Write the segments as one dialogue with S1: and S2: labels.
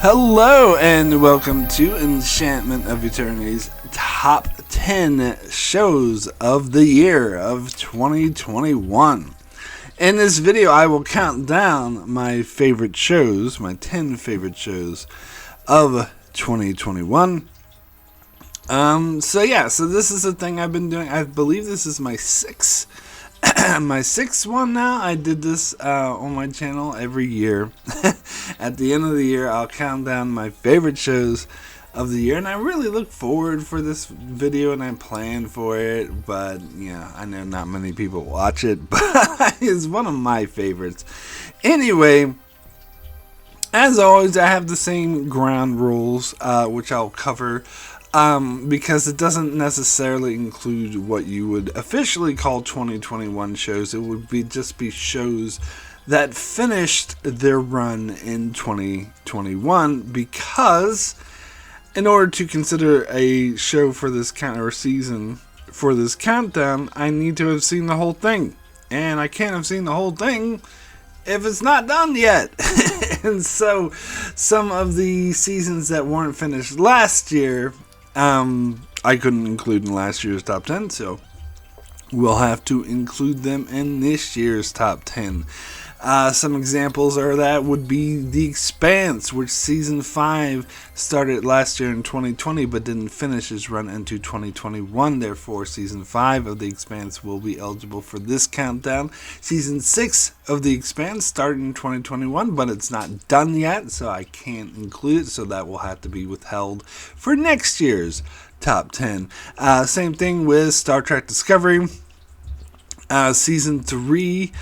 S1: Hello and welcome to Enchantment of Eternity's top 10 shows of the year of 2021. In this video I will count down my favorite shows, my 10 favorite shows of 2021. So this is a thing I've been doing. I believe this is my sixth one now. I did this on my channel every year. At the end of the year, I'll count down my favorite shows of the year, and I really look forward for this video, and I plan for it. But I know not many people watch it, but it's one of my favorites. Anyway, as always, I have the same ground rules, which I'll cover. Because it doesn't necessarily include what you would officially call 2021 shows. It would just be shows that finished their run in 2021, because in order to consider a show for this season for this countdown, I need to have seen the whole thing, and I can't have seen the whole thing if it's not done yet. And so some of the seasons that weren't finished last year, I couldn't include in last year's top 10, so we'll have to include them in this year's top 10. Some examples would be The Expanse, which season 5 started last year in 2020 but didn't finish its run into 2021. Therefore, season 5 of The Expanse will be eligible for this countdown. Season 6 of The Expanse started in 2021, but it's not done yet, so I can't include it, so that will have to be withheld for next year's top 10. Same thing with Star Trek Discovery. Season 3,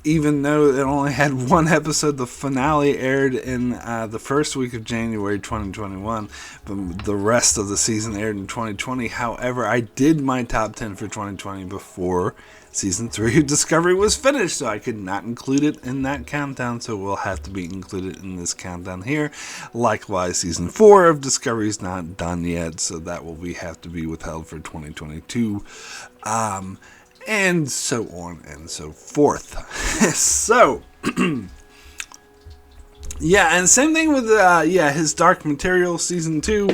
S1: even though it only had one episode, the finale aired in the first week of January 2021, but the rest of the season aired in 2020. However, I did my top 10 for 2020 before season 3 of Discovery was finished, so I could not include it in that countdown, so it will have to be included in this countdown here. Likewise, season 4 of Discovery is not done yet, so that will have to be withheld for 2022. And so on and so forth. So, and same thing with his Dark Material season 2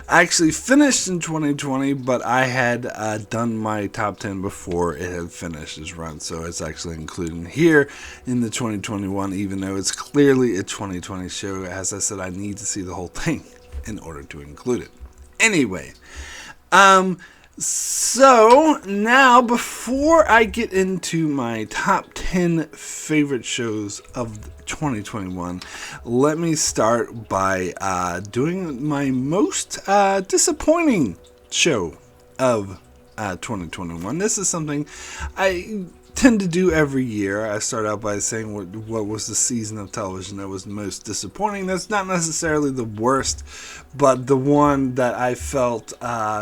S1: actually finished in 2020, but I had done my top 10 before it had finished its run, so it's actually included here in the 2021, even though it's clearly a 2020 show. As I said, I need to see the whole thing in order to include it. Anyway, so now, before I get into my top 10 favorite shows of 2021, let me start by doing my most disappointing show of 2021. This is something I tend to do every year. I start out by saying what was the season of television that was most disappointing. That's not necessarily the worst, but the one that I felt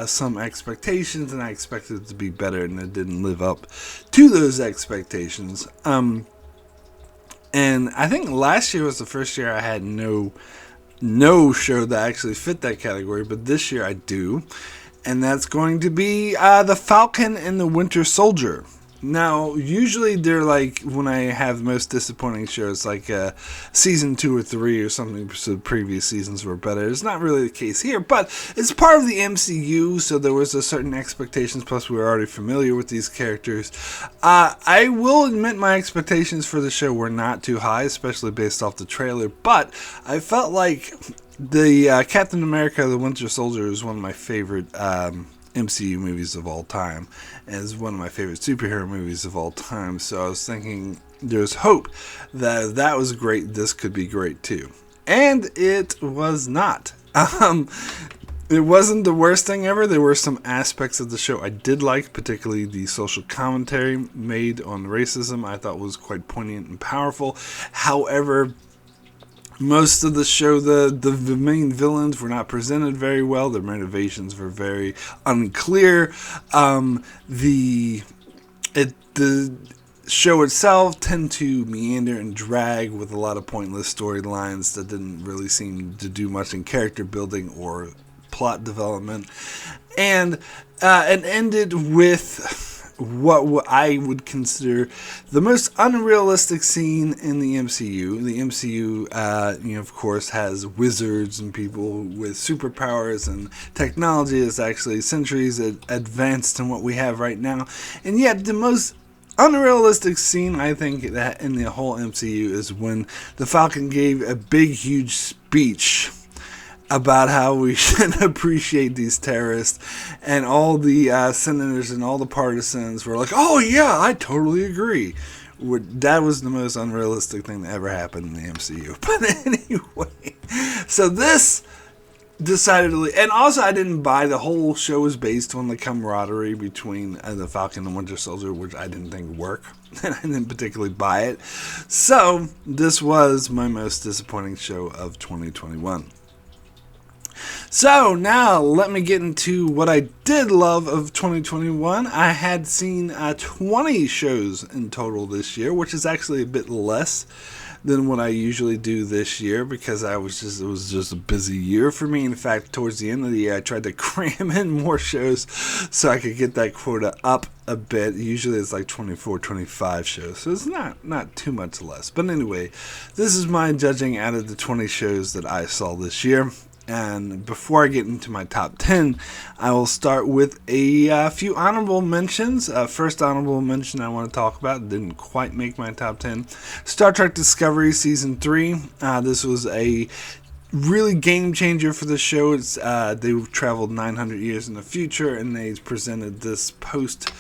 S1: some expectations, and I expected it to be better, and it didn't live up to those expectations. And I think last year was the first year I had no show that actually fit that category, but this year I do, and that's going to be The Falcon and the Winter Soldier. Now, usually they're like, when I have most disappointing shows, like season 2 or 3 or something, so previous seasons were better. It's not really the case here, but it's part of the MCU, so there was a certain expectations, plus we were already familiar with these characters. I will admit my expectations for the show were not too high, especially based off the trailer, but I felt like the Captain America the Winter Soldier is one of my favorite MCU movies of all time, and is one of my favorite superhero movies of all time, so I was thinking there's hope that if that was great, this could be great too. And it was not. It wasn't the worst thing ever. There were some aspects of the show I did like, particularly the social commentary made on racism. I thought was quite poignant and powerful. However, most of the show, the main villains were not presented very well. Their motivations were very unclear. The show itself tended to meander and drag with a lot of pointless storylines that didn't really seem to do much in character building or plot development. And it ended with what I would consider the most unrealistic scene in the MCU. The MCU, of course, has wizards and people with superpowers, and technology is actually centuries advanced in what we have right now. And yet, the most unrealistic scene, I think, that in the whole MCU is when the Falcon gave a big, huge speech about how we should appreciate these terrorists, and all the senators and all the partisans were like, "Oh yeah, I totally agree." That was the most unrealistic thing that ever happened in the MCU. But anyway, so this decidedly, and also I didn't buy the whole show was based on the camaraderie between the Falcon and Winter Soldier, which I didn't think worked, and I didn't particularly buy it. So this was my most disappointing show of 2021. So now let me get into what I did love of 2021. I had seen 20 shows in total this year, which is actually a bit less than what I usually do this year, because it was just a busy year for me. In fact, towards the end of the year, I tried to cram in more shows so I could get that quota up a bit. Usually it's like 24, 25 shows, so it's not too much less. But anyway, this is my judging out of the 20 shows that I saw this year. And before I get into my top 10, I will start with a few honorable mentions. First honorable mention I want to talk about, didn't quite make my top 10. Star Trek Discovery Season 3. This was a really game changer for the show. It's they traveled 900 years in the future, and they presented this post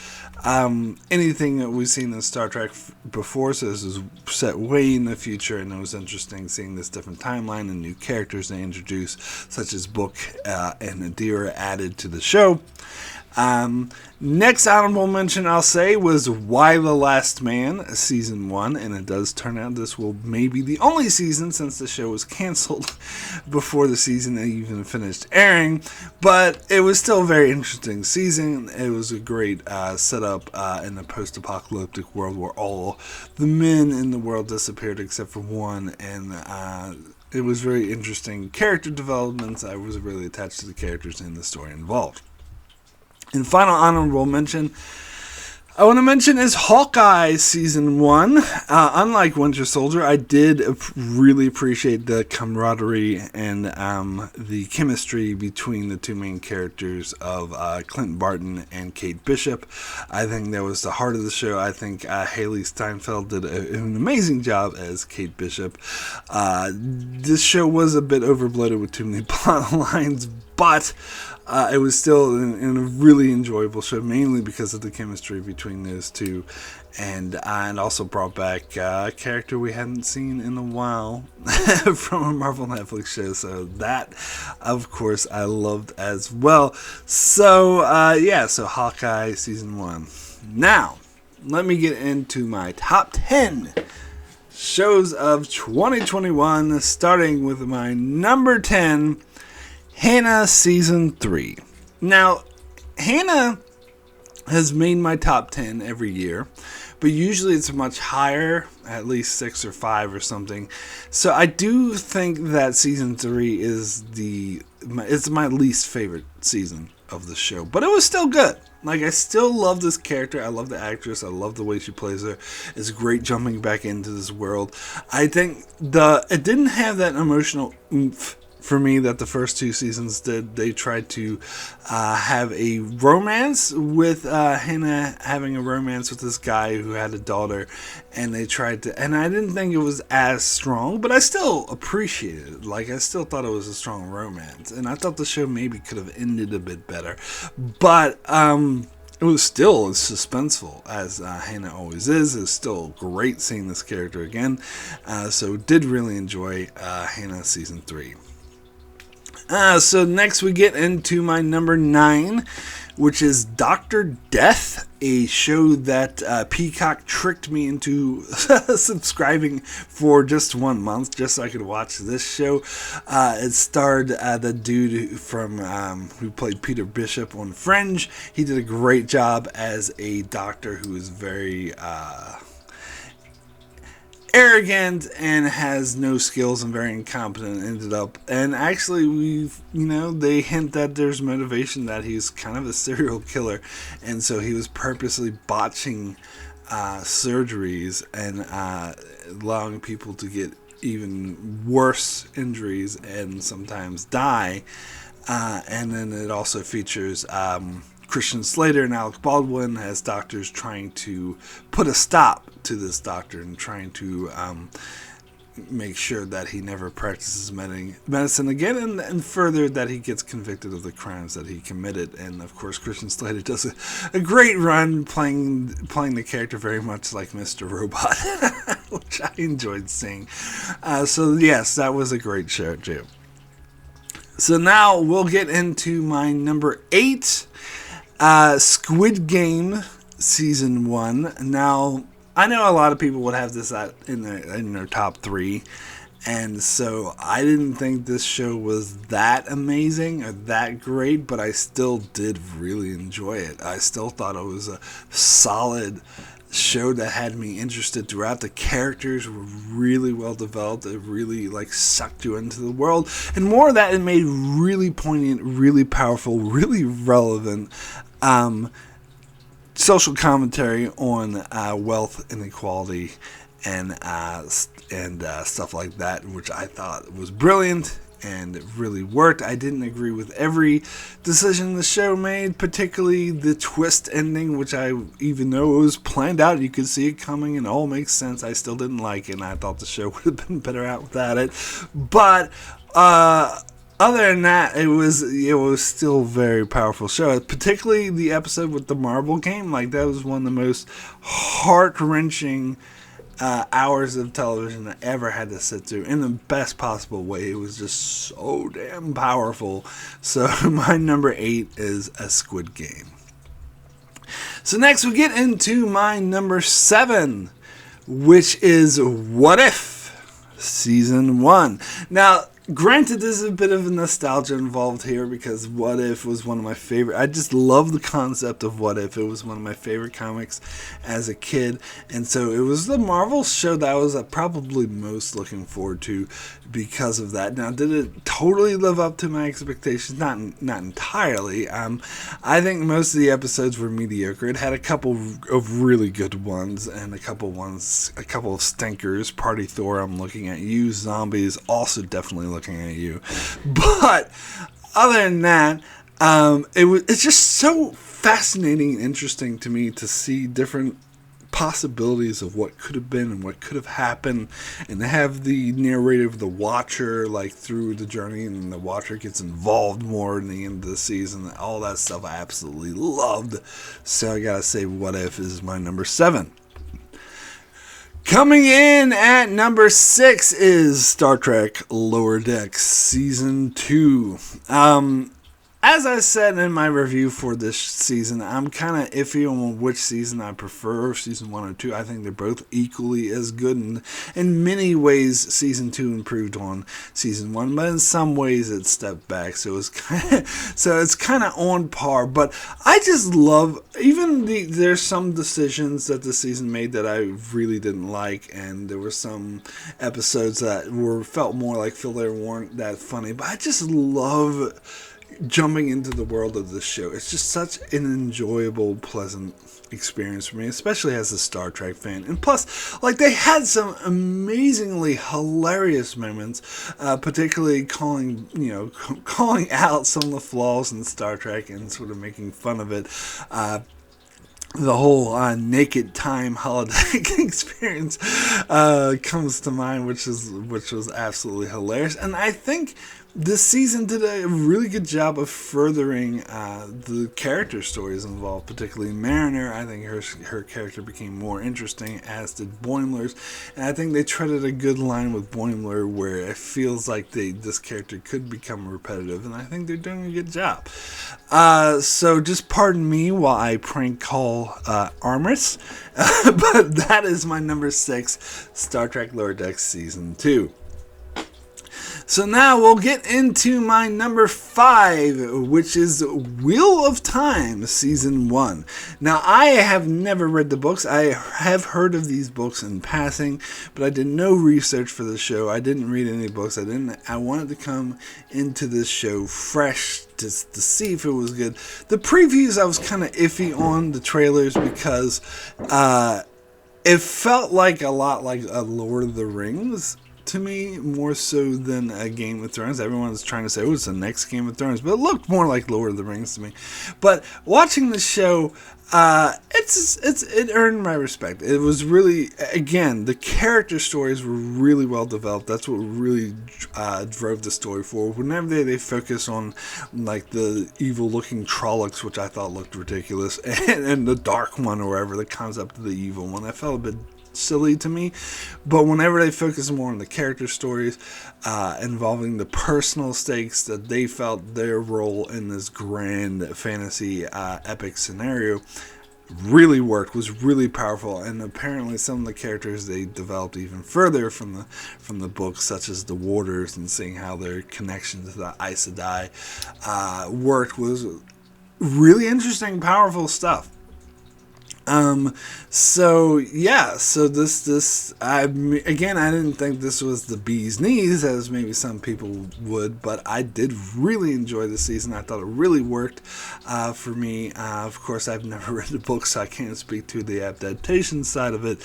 S1: anything that we've seen in Star Trek before. So this is set way in the future, and it was interesting seeing this different timeline and new characters they introduced, such as Book and Adira, added to the show. Next honorable mention I'll say was Why the Last Man, Season 1, and it does turn out this will maybe the only season, since the show was canceled before the season even finished airing, but it was still a very interesting season. It was a great setup in the post-apocalyptic world where all the men in the world disappeared except for one, and it was very interesting character developments. I was really attached to the characters and the story involved. And final honorable mention I want to mention is Hawkeye Season 1. Unlike Winter Soldier, I did really appreciate the camaraderie and the chemistry between the two main characters of Clint Barton and Kate Bishop. I think that was the heart of the show. I think Haley Steinfeld did an amazing job as Kate Bishop. This show was a bit overbloated with too many plot lines, but it was still a really enjoyable show, mainly because of the chemistry between those two, and also brought back a character we hadn't seen in a while from a Marvel Netflix show. So that, of course, I loved as well. So so Hawkeye Season 1. Now, let me get into my top 10 shows of 2021, starting with my number 10. Hannah Season 3. Now, Hannah has made my top 10 every year, but usually it's much higher, at least 6 or 5 or something. So I do think that Season 3 is it's my least favorite season of the show, but it was still good. Like, I still love this character. I love the actress. I love the way she plays her. It's great jumping back into this world. I think it didn't have that emotional oomph for me that the first two seasons did. They tried to have a romance with Hannah having a romance with this guy who had a daughter, and they tried to, and I didn't think it was as strong, but I still appreciated it. Like, I still thought it was a strong romance, and I thought the show maybe could have ended a bit better, but it was still as suspenseful as Hannah always is. It's still great seeing this character again, so did really enjoy Hannah Season 3. So next we get into my number 9, which is Dr. Death, a show that Peacock tricked me into subscribing for just 1 month, just so I could watch this show. It starred the dude who played Peter Bishop on Fringe. He did a great job as a doctor who is very arrogant and has no skills and very incompetent. Ended up, and actually they hint that there's motivation, that he's kind of a serial killer, and so he was purposely botching surgeries and allowing people to get even worse injuries and sometimes die. And then it also features Christian Slater and Alec Baldwin as doctors trying to put a stop to this doctor and trying to make sure that he never practices medicine again, and further that he gets convicted of the crimes that he committed. And of course, Christian Slater does a great run playing the character very much like Mr. Robot, which I enjoyed seeing. So yes, that was a great show too. So now we'll get into my number 8, Squid Game Season 1. Now, I know a lot of people would have this in their top 3, and so I didn't think this show was that amazing or that great, but I still did really enjoy it. I still thought it was a solid show that had me interested throughout. The characters were really well developed. It really sucked you into the world, and more of that, it made really poignant, really powerful, really relevant social commentary on wealth inequality and stuff like that, which I thought was brilliant. And it really worked. I didn't agree with every decision the show made, particularly the twist ending, which even though it was planned out, you could see it coming and it all makes sense, I still didn't like it, and I thought the show would have been better out without it. But other than that, it was still a very powerful show. Particularly the episode with the marble game, that was one of the most heart-wrenching hours of television I ever had to sit through in the best possible way. It was just so damn powerful. So my number 8 is a Squid Game. So next we get into my number 7, which is What If Season 1. Now, granted, there's a bit of nostalgia involved here because What If was one of my favorite. I just love the concept of What If. It was one of my favorite comics as a kid, and so it was the Marvel show that I was probably most looking forward to because of that. Now, did it totally live up to my expectations? Not entirely. I think most of the episodes were mediocre. It had a couple of really good ones and a couple of stinkers. Party Thor, I'm looking at you. Zombies, also definitely looking at you. But other than that, it's just so fascinating and interesting to me to see different possibilities of what could have been and what could have happened, and to have the narrative of the watcher through the journey, and the watcher gets involved more in the end of the season. All that stuff I absolutely loved. So I gotta say, What If is my number 7. Coming in at number 6 is Star Trek Lower Decks Season 2. As I said in my review for this season, I'm kind of iffy on which season I prefer, Season 1 or 2. I think they're both equally as good, and in many ways, Season 2 improved on Season 1, but in some ways it stepped back, so it's kind of on par. But I just love, there's some decisions that the season made that I really didn't like, and there were some episodes that felt more like filler, weren't that funny, but I just love jumping into the world of this show. It's just such an enjoyable, pleasant experience for me, especially as a Star Trek fan. And plus, they had some amazingly hilarious moments, particularly calling out some of the flaws in Star Trek and sort of making fun of it. The whole naked time holodeck experience comes to mind, which was absolutely hilarious. And I think this season did a really good job of furthering the character stories involved, particularly Mariner. I think her character became more interesting, as did Boimler's. And I think they treaded a good line with Boimler where it feels like this character could become repetitive, and I think they're doing a good job. So just pardon me while I prank call Armris, but that is my number 6, Star Trek Lower Decks Season 2. So now we'll get into my number 5, which is Wheel of Time Season 1. Now, I have never read the books. I have heard of these books in passing, but I did no research for the show. I didn't read any books. I wanted to come into this show fresh to see if it was good. The previews I was kind of iffy on, the trailers, because it felt like a lot like a Lord of the Rings to me, more so than a Game of Thrones. Everyone's trying to say, oh, it's the next Game of Thrones, but it looked more like Lord of the Rings to me. But watching the show, it earned my respect. It was really, again, the character stories were really well developed. That's what really drove the story forward. Whenever they focus on like the evil looking Trollocs, which I thought looked ridiculous, and the Dark One, or whatever, the concept of the evil one, I felt a bit silly to me. But whenever they focus more on the character stories involving the personal stakes that they felt their role in this grand fantasy epic scenario really worked, was really powerful. And apparently some of the characters they developed even further from the books, such as the Warders, and seeing how their connection to the Aes Sedai worked, was really interesting, powerful stuff. So this, I didn't think this was the bee's knees, as maybe some people would, but I did really enjoy the season. I thought it really worked, for me. Of course, I've never read the book, so I can't speak to the adaptation side of it,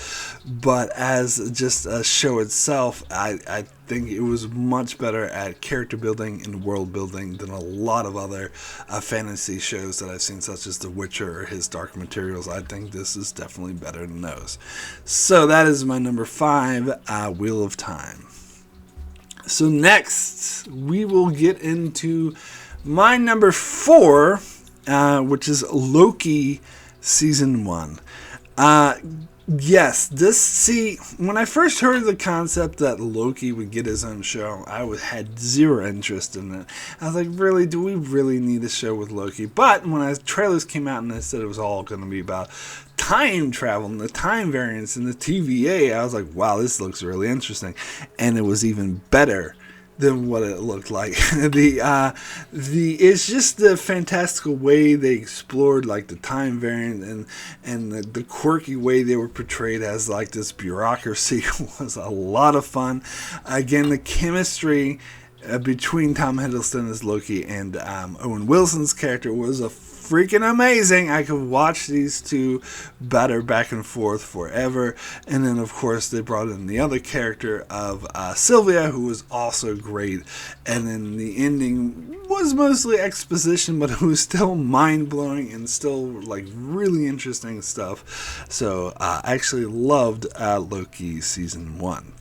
S1: but as just a show itself, I think it was much better at character building and world building than a lot of other fantasy shows that I've seen, such as The Witcher or His Dark Materials. I think this is definitely better than those. So that is my number 5, Wheel of Time. So next, we will get into my number 4, which is Loki Season 1. Yes, when I first heard the concept that Loki would get his own show, I had zero interest in it. I was like, really, do we really need a show with Loki? But when the trailers came out and they said it was all going to be about time travel and the time variance and the TVA, I was like, wow, this looks really interesting. And it was even better than what it looked like. It's just the fantastical way they explored like the time variant and the quirky way they were portrayed as like this bureaucracy was a lot of fun. Again, the chemistry between Tom Hiddleston as Loki and Owen Wilson's character was a freaking amazing. I could watch these two batter back and forth forever. And then, of course, they brought in the other character of Sylvia, who was also great. And then the ending was mostly exposition, but it was still mind-blowing and still like really interesting stuff. So I actually loved Loki Season 1.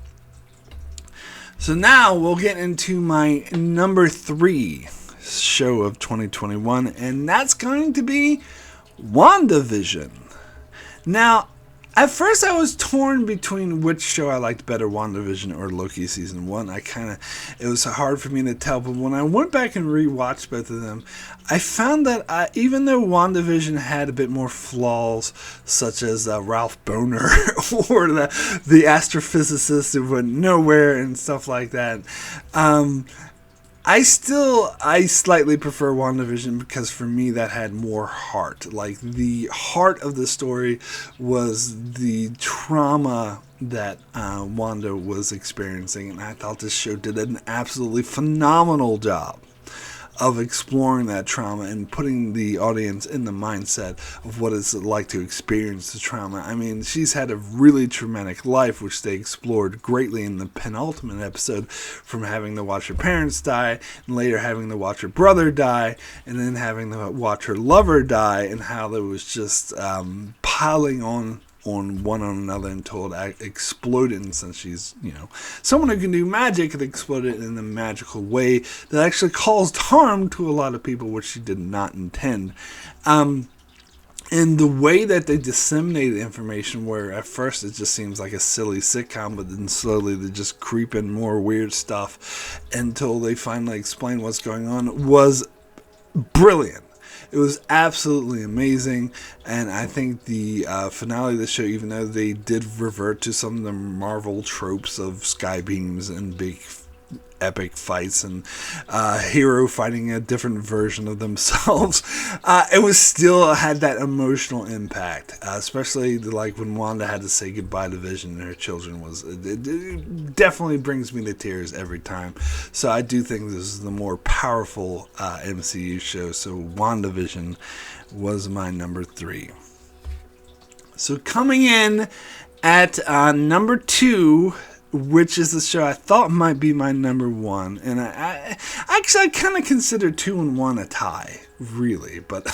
S1: So now we'll get into my number 3 show of 2021, and that's going to be WandaVision. Now, at first I was torn between which show I liked better, WandaVision or Loki Season 1. It was hard for me to tell, but when I went back and rewatched both of them, I found that even though WandaVision had a bit more flaws, such as Ralph Boner or the astrophysicist who went nowhere and stuff like that, I slightly prefer WandaVision because for me that had more heart. Like the heart of the story was the trauma that Wanda was experiencing, and I thought this show did an absolutely phenomenal job of exploring that trauma and putting the audience in the mindset of what it's like to experience the trauma. I mean, she's had a really traumatic life, which they explored greatly in the penultimate episode, from having to watch her parents die, and later having to watch her brother die, and then having to watch her lover die, and how there was just piling on one on another until it exploded. And since she's, someone who can do magic, it exploded in a magical way that actually caused harm to a lot of people, which she did not intend. And the way that they disseminated information, where at first it just seems like a silly sitcom, but then slowly they just creep in more weird stuff until they finally explain what's going on, was brilliant. It was absolutely amazing, and I think the finale of the show, even though they did revert to some of the Marvel tropes of sky beams and big epic fights and hero fighting a different version of themselves, it was still had that emotional impact, especially like when Wanda had to say goodbye to Vision and her children. It definitely brings me to tears every time. So I do think this is the more powerful MCU show. So WandaVision was my number 3. So coming in at number 2, which is the show I thought might be my number 1, and I kind of consider 2 and 1 a tie, really, but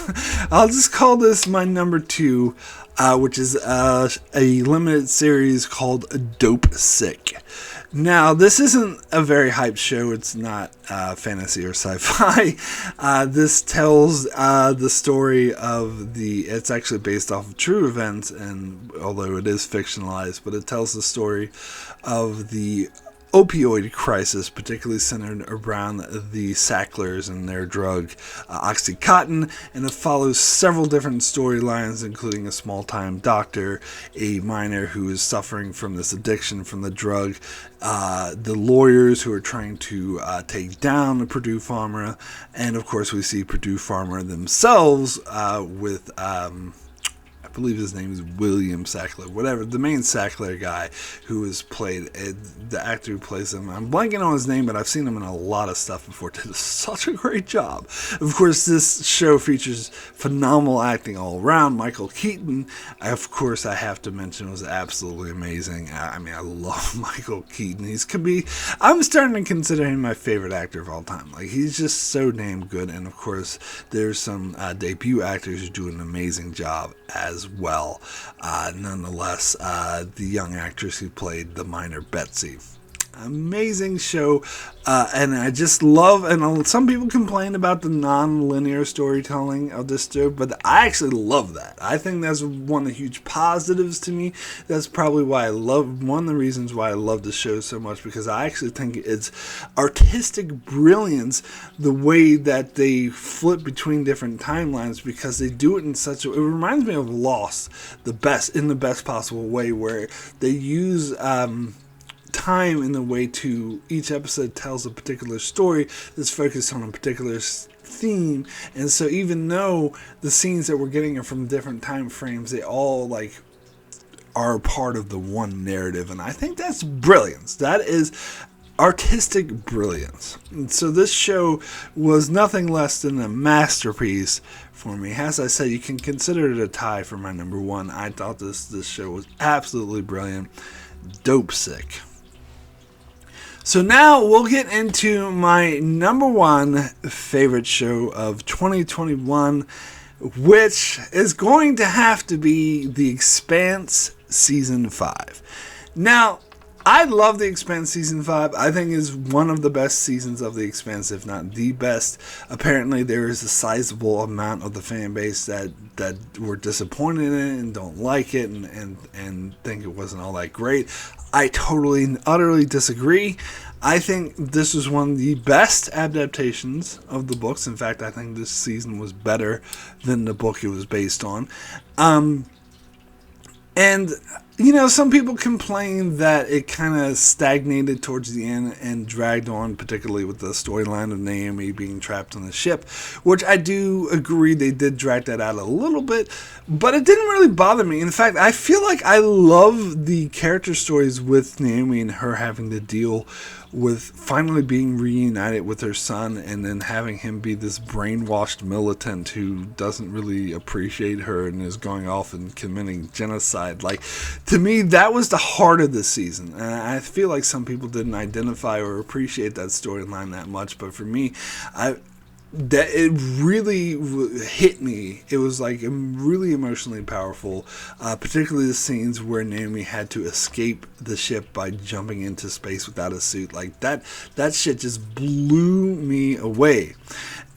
S1: I'll just call this my number 2, which is a limited series called Dope Sick. Now, this isn't a very hyped show. It's not fantasy or sci-fi. This tells the story of it's actually based off of true events, and although it is fictionalized, but it tells the story of the opioid crisis, particularly centered around the Sacklers and their drug Oxycontin, and it follows several different storylines, including a small-time doctor, a miner who is suffering from this addiction from the drug, the lawyers who are trying to take down the Purdue Pharma, and of course we see Purdue Pharma themselves with I believe his name is William Sackler, whatever, the main Sackler guy who is played, the actor who plays him, I'm blanking on his name, but I've seen him in a lot of stuff before, did such a great job. Of course, this show features phenomenal acting all around. Michael Keaton, of course, I have to mention, was absolutely amazing. I mean, I love Michael Keaton. I'm starting to consider him my favorite actor of all time. Like, he's just so damn good, and of course, there's some debut actors who do an amazing job as well. Nonetheless, the young actress who played the miner Betsy. Amazing show, and I just love, and some people complain about the non-linear storytelling of this show, but I actually love that. I think that's one of the huge positives to me. That's probably one of the reasons why I love the show so much, because I actually think it's artistic brilliance, the way that they flip between different timelines, because they do it in such a, it reminds me of Lost, in the best possible way, where they use, time in the way to each episode tells a particular story that's focused on a particular theme, and so even though the scenes that we're getting are from different time frames, they all like are part of the one narrative, and I think that's brilliance. That is artistic brilliance. And so this show was nothing less than a masterpiece for me. As I said, you can consider it a tie for my number 1. I thought this show was absolutely brilliant. Dope sick. So now we'll get into my number 1 favorite show of 2021, which is going to have to be The Expanse Season 5. Now, I love The Expanse Season 5. I think it's one of the best seasons of The Expanse, if not the best. Apparently, there is a sizable amount of the fan base that were disappointed in it and don't like it and think it wasn't all that great. I totally and utterly disagree. I think this was one of the best adaptations of the books. In fact, I think this season was better than the book it was based on. And, you know, some people complain that it kind of stagnated towards the end and dragged on, particularly with the storyline of Naomi being trapped on the ship, which I do agree they did drag that out a little bit, but it didn't really bother me. In fact, I feel like I love the character stories with Naomi and her having to deal with finally being reunited with her son, and then having him be this brainwashed militant who doesn't really appreciate her and is going off and committing genocide. Like, to me, that was the heart of this season, and I feel like some people didn't identify or appreciate that storyline that much, but for me, that it really hit me. It was like really emotionally powerful, particularly the scenes where Naomi had to escape the ship by jumping into space without a suit. Like that shit just blew me away.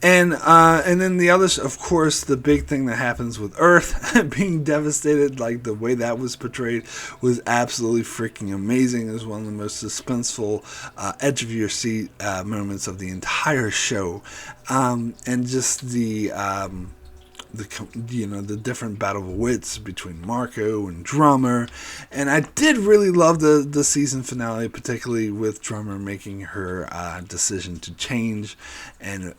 S1: And then the others, of course, the big thing that happens with Earth being devastated, like the way that was portrayed was absolutely freaking amazing. It was one of the most suspenseful, edge of your seat moments of the entire show. And just the the different battle of wits between Marco and Drummer, and I did really love the season finale, particularly with Drummer making her decision to change and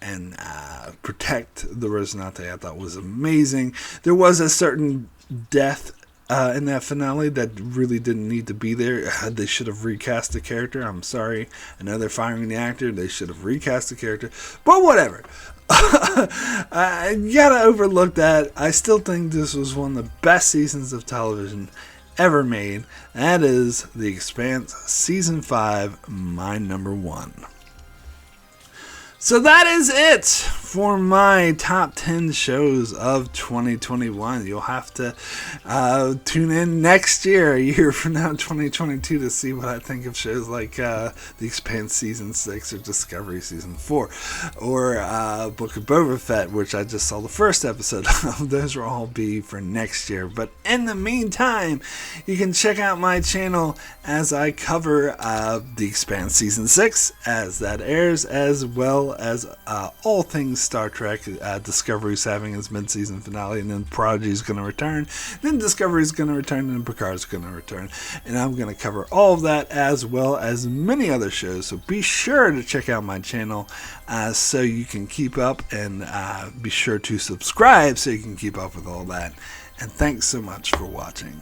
S1: protect the Rosinante. I thought was amazing. There was a certain death in that finale that really didn't need to be there. They should have recast the character. I'm sorry. I know they're firing the actor. They should have recast the character. But whatever. You gotta overlook that. I still think this was one of the best seasons of television ever made. That is The Expanse Season 5, my number 1. So that is it for my top 10 shows of 2021. You'll have to tune in next year, a year from now, 2022, to see what I think of shows like The Expanse Season 6 or Discovery Season 4 or Book of Boba Fett, which I just saw the first episode of. Those will all be for next year. But in the meantime, you can check out my channel as I cover The Expanse Season 6 as that airs, as well as all things Star Trek. Discovery's having its mid-season finale, and then Prodigy's going to return, then Discovery's going to return, and then Picard's going to return, and I'm going to cover all of that as well as many other shows. So be sure to check out my channel so you can keep up, and be sure to subscribe so you can keep up with all that. And thanks so much for watching.